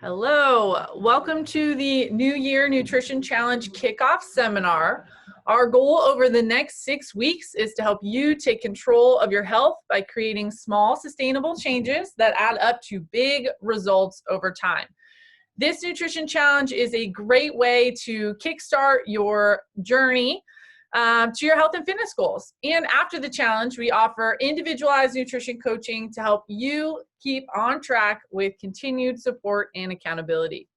Hello, welcome to the New Year Nutrition Challenge Kickoff Seminar. Our goal over the next 6 weeks is to help you take control of your health by creating small, sustainable changes that add up to big results over time. This nutrition challenge is a great way to kickstart your journey to your health and fitness goals. And after the challenge, we offer individualized nutrition coaching to help you keep on track with continued support and accountability.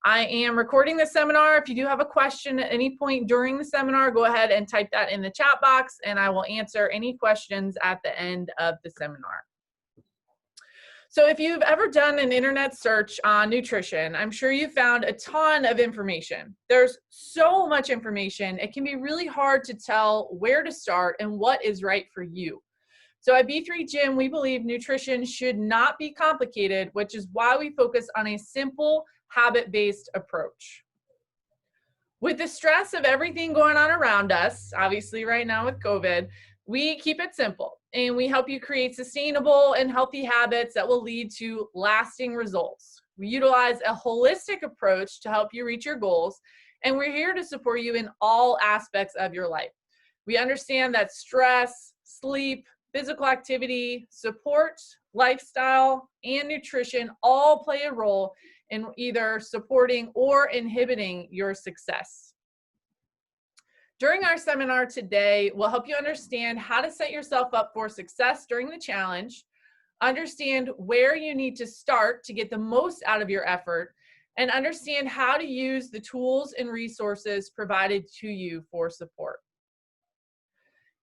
I am recording this seminar. If you do have a question at any point during the seminar, go ahead and type that in the chat box, and I will answer any questions at the end of the seminar. So if you've ever done an internet search on nutrition, I'm sure you've found a ton of information. There's so much information, it can be really hard to tell where to start and what is right for you. So at B3 Gym, we believe nutrition should not be complicated, which is why we focus on a simple, habit-based approach. With the stress of everything going on around us, obviously right now with COVID, we keep it simple and we help you create sustainable and healthy habits that will lead to lasting results. We utilize a holistic approach to help you reach your goals, and we're here to support you in all aspects of your life. We understand that stress, sleep, physical activity, support, lifestyle, and nutrition all play a role in either supporting or inhibiting your success. During our seminar today, we'll help you understand how to set yourself up for success during the challenge, understand where you need to start to get the most out of your effort, and understand how to use the tools and resources provided to you for support.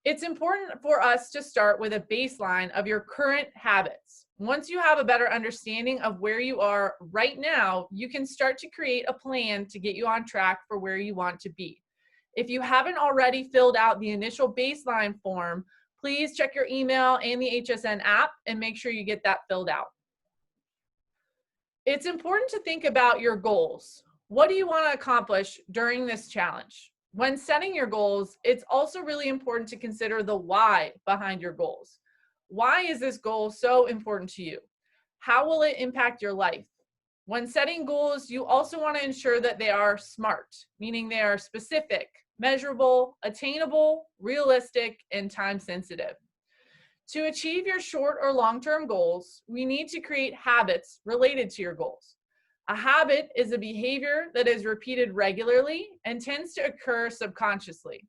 It's important for us to start with a baseline of your current habits. Once you have a better understanding of where you are right now, you can start to create a plan to get you on track for where you want to be. If you haven't already filled out the initial baseline form, please check your email and the HSN app and make sure you get that filled out. It's important to think about your goals. What do you want to accomplish during this challenge? When setting your goals, it's also really important to consider the why behind your goals. Why is this goal so important to you? How will it impact your life? When setting goals, you also want to ensure that they are SMART, meaning they are specific, measurable, attainable, realistic, and time-sensitive. To achieve your short or long-term goals, we need to create habits related to your goals. A habit is a behavior that is repeated regularly and tends to occur subconsciously.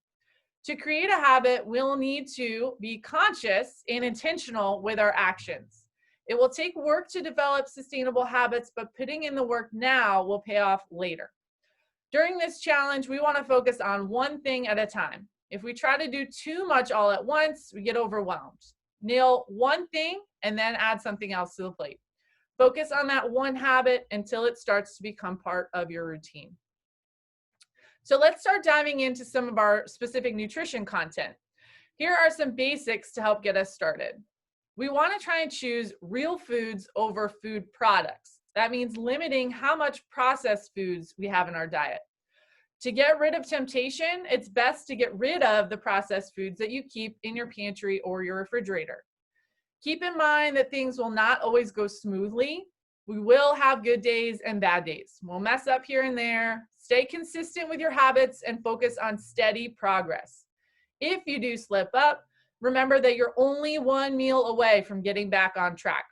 To create a habit, we'll need to be conscious and intentional with our actions. It will take work to develop sustainable habits, but putting in the work now will pay off later. During this challenge, we want to focus on one thing at a time. If we try to do too much all at once, we get overwhelmed. Nail one thing and then add something else to the plate. Focus on that one habit until it starts to become part of your routine. So let's start diving into some of our specific nutrition content. Here are some basics to help get us started. We want to try and choose real foods over food products. That means limiting how much processed foods we have in our diet. To get rid of temptation, it's best to get rid of the processed foods that you keep in your pantry or your refrigerator. Keep in mind that things will not always go smoothly. We will have good days and bad days. We'll mess up here and there. Stay consistent with your habits and focus on steady progress. If you do slip up, remember that you're only one meal away from getting back on track.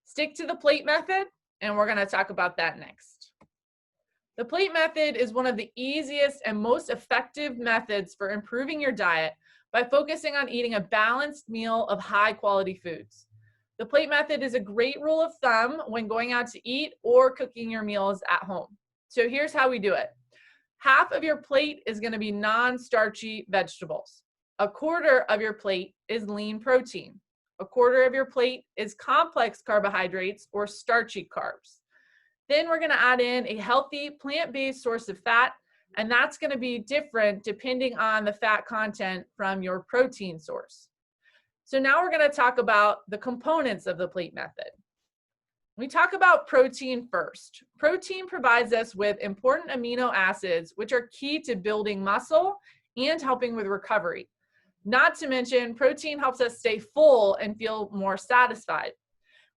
Stick to the plate method, and we're going to talk about that next. The plate method is one of the easiest and most effective methods for improving your diet by focusing on eating a balanced meal of high-quality foods. The plate method is a great rule of thumb when going out to eat or cooking your meals at home. So here's how we do it. Half of your plate is going to be non-starchy vegetables. A quarter of your plate is lean protein. A quarter of your plate is complex carbohydrates or starchy carbs. Then we're going to add in a healthy plant-based source of fat, and that's going to be different depending on the fat content from your protein source. So now we're going to talk about the components of the plate method. We talk about protein first. Protein provides us with important amino acids, which are key to building muscle and helping with recovery. Not to mention, protein helps us stay full and feel more satisfied.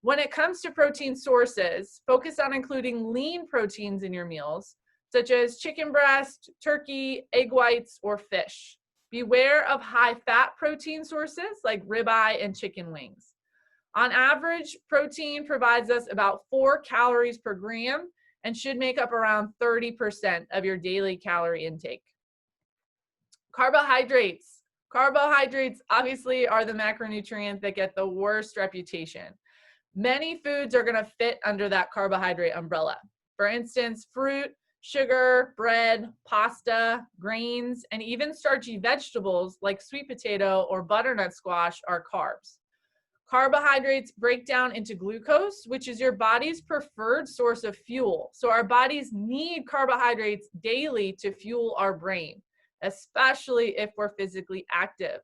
When it comes to protein sources, focus on including lean proteins in your meals, such as chicken breast, turkey, egg whites, or fish. Beware of high-fat protein sources like ribeye and chicken wings. On average, protein provides us about 4 calories per gram and should make up around 30% of your daily calorie intake. Carbohydrates. Carbohydrates obviously are the macronutrient that get the worst reputation. Many foods are going to fit under that carbohydrate umbrella. For instance, fruit, sugar, bread, pasta, grains, and even starchy vegetables like sweet potato or butternut squash are carbs. Carbohydrates break down into glucose, which is your body's preferred source of fuel. So our bodies need carbohydrates daily to fuel our brain, especially if we're physically active.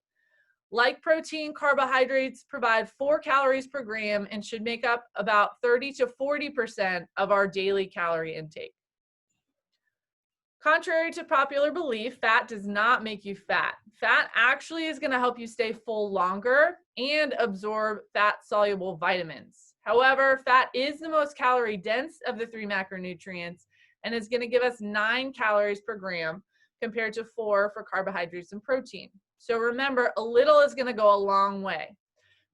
Like protein, carbohydrates provide 4 calories per gram and should make up about 30 to 40% of our daily calorie intake. Contrary to popular belief, fat does not make you fat. Fat actually is going to help you stay full longer and absorb fat-soluble vitamins. However, fat is the most calorie-dense of the 3 macronutrients and is going to give us 9 calories per gram compared to 4 for carbohydrates and protein. So remember, a little is going to go a long way.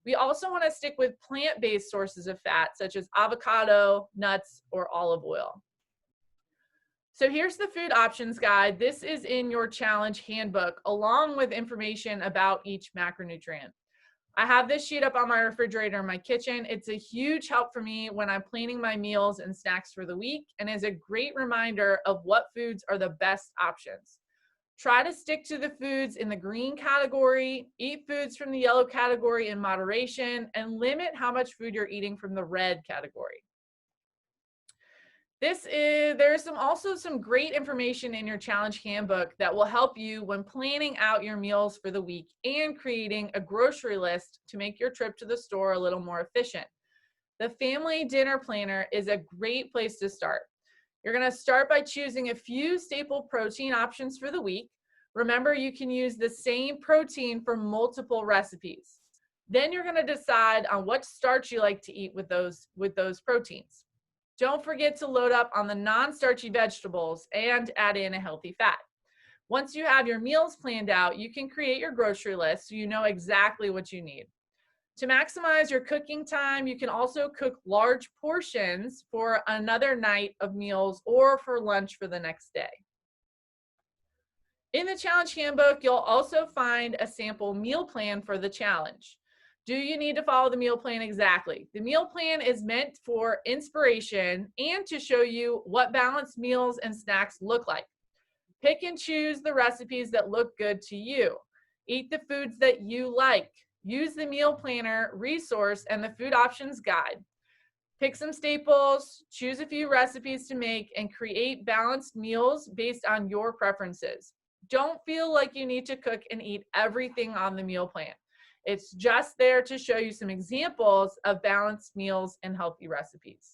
We also want to stick with plant-based sources of fat, such as avocado, nuts, or olive oil. So here's the food options guide. This is in your challenge handbook, along with information about each macronutrient. I have this sheet up on my refrigerator in my kitchen. It's a huge help for me when I'm planning my meals and snacks for the week, and is a great reminder of what foods are the best options. Try to stick to the foods in the green category, eat foods from the yellow category in moderation, and limit how much food you're eating from the red category. There's also some great information in your challenge handbook that will help you when planning out your meals for the week and creating a grocery list to make your trip to the store a little more efficient. The family dinner planner is a great place to start. You're going to start by choosing a few staple protein options for the week. Remember, you can use the same protein for multiple recipes. Then you're going to decide on what starch you like to eat with those proteins. Don't forget to load up on the non-starchy vegetables and add in a healthy fat. Once you have your meals planned out, you can create your grocery list so you know exactly what you need. To maximize your cooking time, you can also cook large portions for another night of meals or for lunch for the next day. In the challenge handbook, you'll also find a sample meal plan for the challenge. Do you need to follow the meal plan exactly? The meal plan is meant for inspiration and to show you what balanced meals and snacks look like. Pick and choose the recipes that look good to you. Eat the foods that you like. Use the meal planner resource and the food options guide. Pick some staples, choose a few recipes to make, and create balanced meals based on your preferences. Don't feel like you need to cook and eat everything on the meal plan. It's just there to show you some examples of balanced meals and healthy recipes.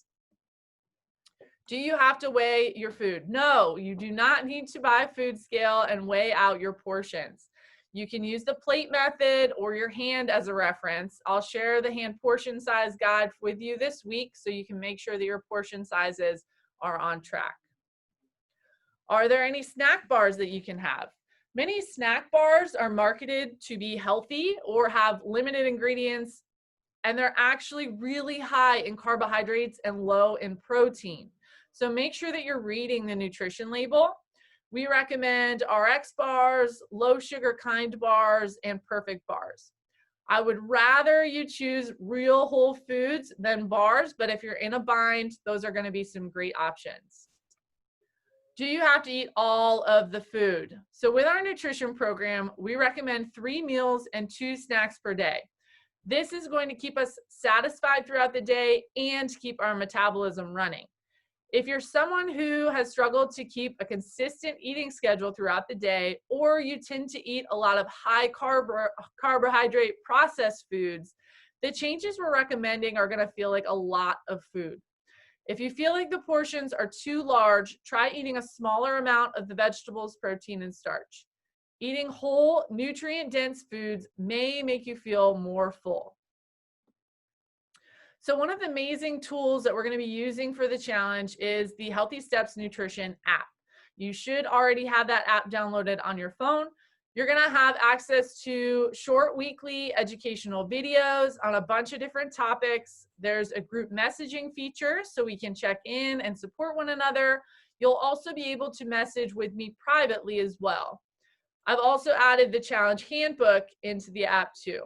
Do you have to weigh your food? No, you do not need to buy a food scale and weigh out your portions. You can use the plate method or your hand as a reference. I'll share the hand portion size guide with you this week so you can make sure that your portion sizes are on track. Are there any snack bars that you can have? Many snack bars are marketed to be healthy or have limited ingredients, and they're actually really high in carbohydrates and low in protein. So make sure that you're reading the nutrition label. We recommend RX bars, low sugar kind bars, and perfect bars. I would rather you choose real whole foods than bars, but if you're in a bind, those are going to be some great options. Do you have to eat all of the food? So with our nutrition program, we recommend 3 meals and 2 snacks per day. This is going to keep us satisfied throughout the day and keep our metabolism running. If you're someone who has struggled to keep a consistent eating schedule throughout the day, or you tend to eat a lot of high carbohydrate processed foods, the changes we're recommending are going to feel like a lot of food. If you feel like the portions are too large, try eating a smaller amount of the vegetables, protein, and starch. Eating whole, nutrient-dense foods may make you feel more full. So one of the amazing tools that we're going to be using for the challenge is the Healthy Steps Nutrition app. You should already have that app downloaded on your phone. You're going to have access to short weekly educational videos on a bunch of different topics. There's a group messaging feature so we can check in and support one another. You'll also be able to message with me privately as well. I've also added the challenge handbook into the app too.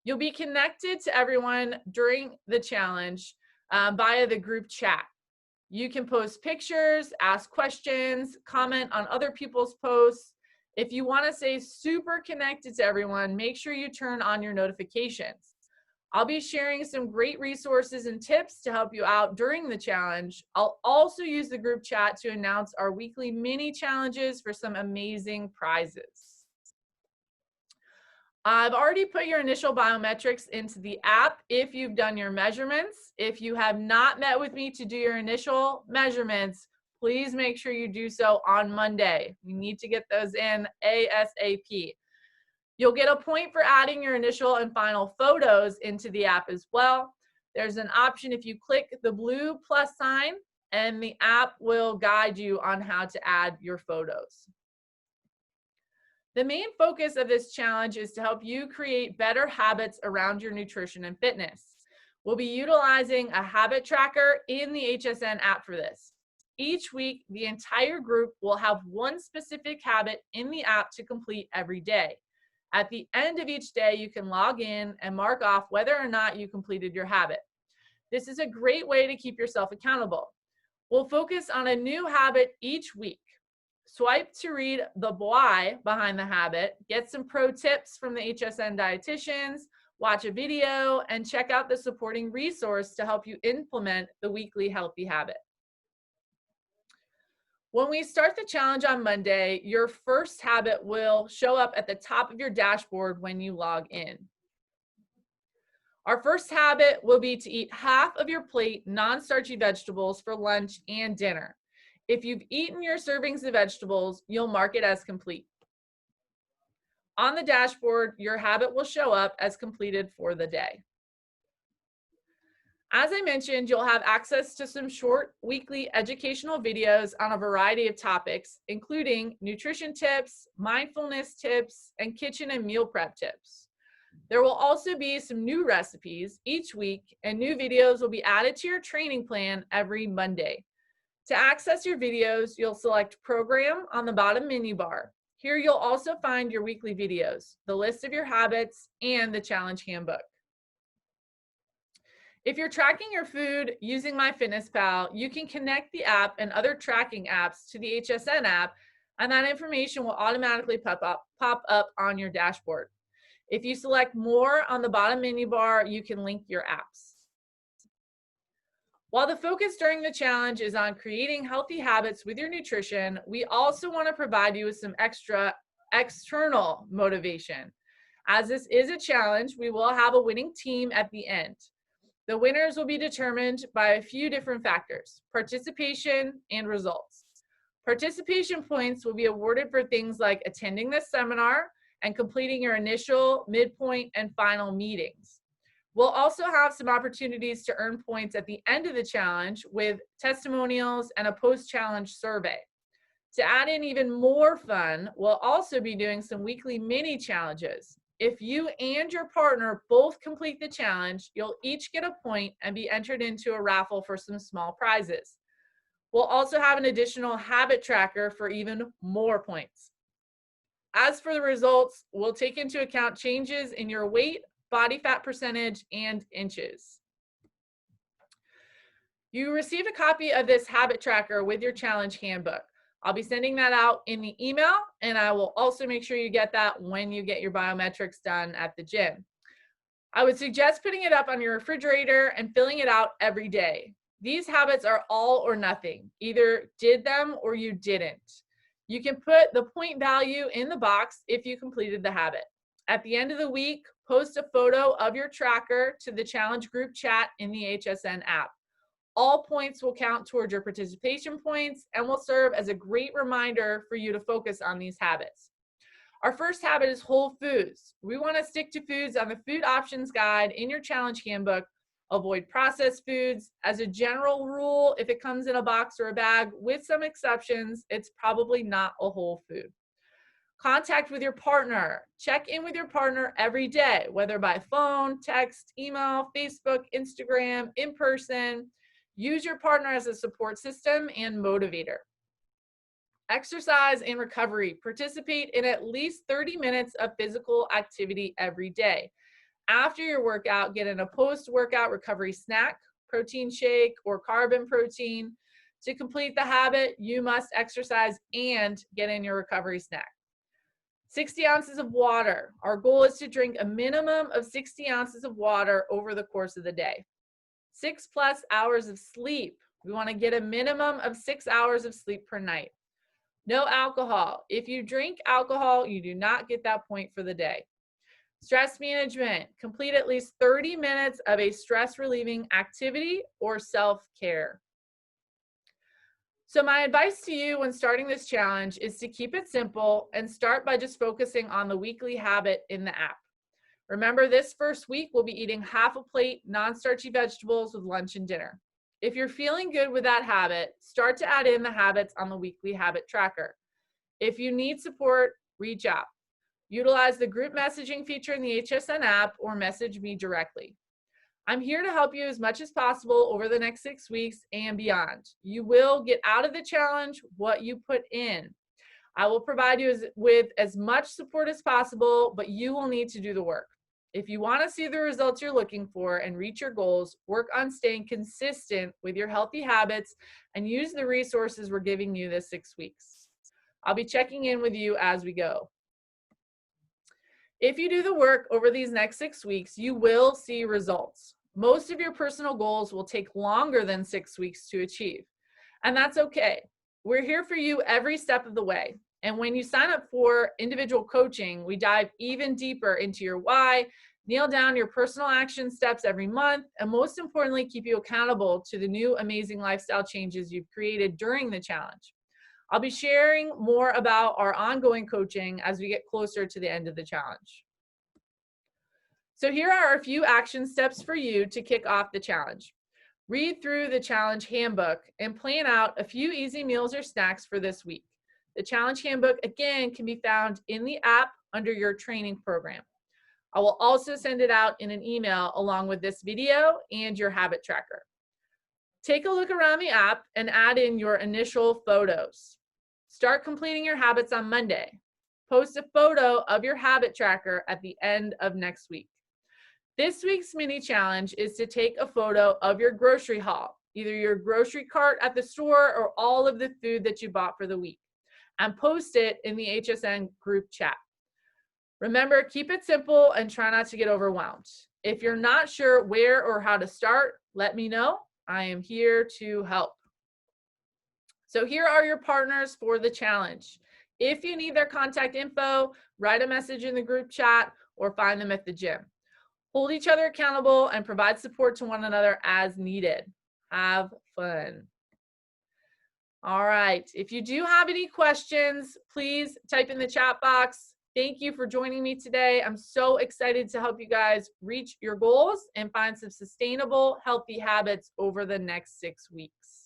You'll be connected to everyone during the challenge via the group chat. You can post pictures, ask questions, comment on other people's posts. If you want to stay super connected to everyone, make sure you turn on your notifications. I'll be sharing some great resources and tips to help you out during the challenge. I'll also use the group chat to announce our weekly mini challenges for some amazing prizes. I've already put your initial biometrics into the app if you've done your measurements. If you have not met with me to do your initial measurements, please make sure you do so on Monday. We need to get those in ASAP. You'll get a point for adding your initial and final photos into the app as well. There's an option if you click the blue plus sign, and the app will guide you on how to add your photos. The main focus of this challenge is to help you create better habits around your nutrition and fitness. We'll be utilizing a habit tracker in the HSN app for this. Each week, the entire group will have one specific habit in the app to complete every day. At the end of each day, you can log in and mark off whether or not you completed your habit. This is a great way to keep yourself accountable. We'll focus on a new habit each week. Swipe to read the why behind the habit, get some pro tips from the HSN dietitians, watch a video, and check out the supporting resource to help you implement the weekly healthy habit. When we start the challenge on Monday, your first habit will show up at the top of your dashboard when you log in. Our first habit will be to eat half of your plate non-starchy vegetables for lunch and dinner. If you've eaten your servings of vegetables, you'll mark it as complete. On the dashboard, your habit will show up as completed for the day. As I mentioned, you'll have access to some short weekly educational videos on a variety of topics, including nutrition tips, mindfulness tips, and kitchen and meal prep tips. There will also be some new recipes each week, and new videos will be added to your training plan every Monday. To access your videos, you'll select Program on the bottom menu bar. Here you'll also find your weekly videos, the list of your habits, and the challenge handbook. If you're tracking your food using MyFitnessPal, you can connect the app and other tracking apps to the HSN app, and that information will automatically pop up on your dashboard. If you select More on the bottom menu bar, you can link your apps. While the focus during the challenge is on creating healthy habits with your nutrition, we also want to provide you with some extra external motivation. As this is a challenge, we will have a winning team at the end. The winners will be determined by a few different factors: participation and results. Participation points will be awarded for things like attending this seminar and completing your initial, midpoint, and final meetings. We'll also have some opportunities to earn points at the end of the challenge with testimonials and a post-challenge survey. To add in even more fun, we'll also be doing some weekly mini challenges. If you and your partner both complete the challenge, you'll each get a point and be entered into a raffle for some small prizes. We'll also have an additional habit tracker for even more points. As for the results, we'll take into account changes in your weight, body fat percentage, and inches. You received a copy of this habit tracker with your challenge handbook. I'll be sending that out in the email, and I will also make sure you get that when you get your biometrics done at the gym. I would suggest putting it up on your refrigerator and filling it out every day. These habits are all or nothing. Either did them or you didn't. You can put the point value in the box if you completed the habit. At the end of the week, post a photo of your tracker to the challenge group chat in the HSN app. All points will count towards your participation points and will serve as a great reminder for you to focus on these habits. Our first habit is whole foods. We want to stick to foods on the food options guide in your challenge handbook. Avoid processed foods. As a general rule, if it comes in a box or a bag, with some exceptions, it's probably not a whole food. Contact with your partner. Check in with your partner every day, whether by phone, text, email, Facebook, Instagram, in person. Use your partner as a support system and motivator. Exercise and recovery. Participate in at least 30 minutes of physical activity every day. After your workout, get in a post-workout recovery snack, protein shake, or carb and protein. To complete the habit, you must exercise and get in your recovery snack. 60 ounces of water. Our goal is to drink a minimum of 60 ounces of water over the course of the day. 6+ hours of sleep. We want to get a minimum of 6 hours of sleep per night. No alcohol. If you drink alcohol, you do not get that point for the day. Stress management. Complete at least 30 minutes of a stress relieving activity or self-care. So my advice to you when starting this challenge is to keep it simple and start by just focusing on the weekly habit in the app. Remember, this first week we'll be eating half a plate non-starchy vegetables with lunch and dinner. If you're feeling good with that habit, start to add in the habits on the weekly habit tracker. If you need support, reach out. Utilize the group messaging feature in the HSN app or message me directly. I'm here to help you as much as possible over the next 6 weeks and beyond. You will get out of the challenge what you put in. I will provide you with as much support as possible, but you will need to do the work. If you want to see the results you're looking for and reach your goals, work on staying consistent with your healthy habits and use the resources we're giving you this 6 weeks. I'll be checking in with you as we go. If you do the work over these next 6 weeks, you will see results. Most of your personal goals will take longer than 6 weeks to achieve, and that's okay. We're here for you every step of the way. And when you sign up for individual coaching, we dive even deeper into your why, nail down your personal action steps every month, and most importantly, keep you accountable to the new amazing lifestyle changes you've created during the challenge. I'll be sharing more about our ongoing coaching as we get closer to the end of the challenge. So here are a few action steps for you to kick off the challenge. Read through the challenge handbook and plan out a few easy meals or snacks for this week. The challenge handbook, again, can be found in the app under your training program. I will also send it out in an email along with this video and your habit tracker. Take a look around the app and add in your initial photos. Start completing your habits on Monday. Post a photo of your habit tracker at the end of next week. This week's mini challenge is to take a photo of your grocery haul, either your grocery cart at the store or all of the food that you bought for the week, and post it in the HSN group chat. Remember, keep it simple and try not to get overwhelmed. If you're not sure where or how to start, let me know. I am here to help. So here are your partners for the challenge. If you need their contact info, write a message in the group chat or find them at the gym. Hold each other accountable and provide support to one another as needed. Have fun. All right. If you do have any questions, please type in the chat box. Thank you for joining me today. I'm so excited to help you guys reach your goals and find some sustainable, healthy habits over the next 6 weeks.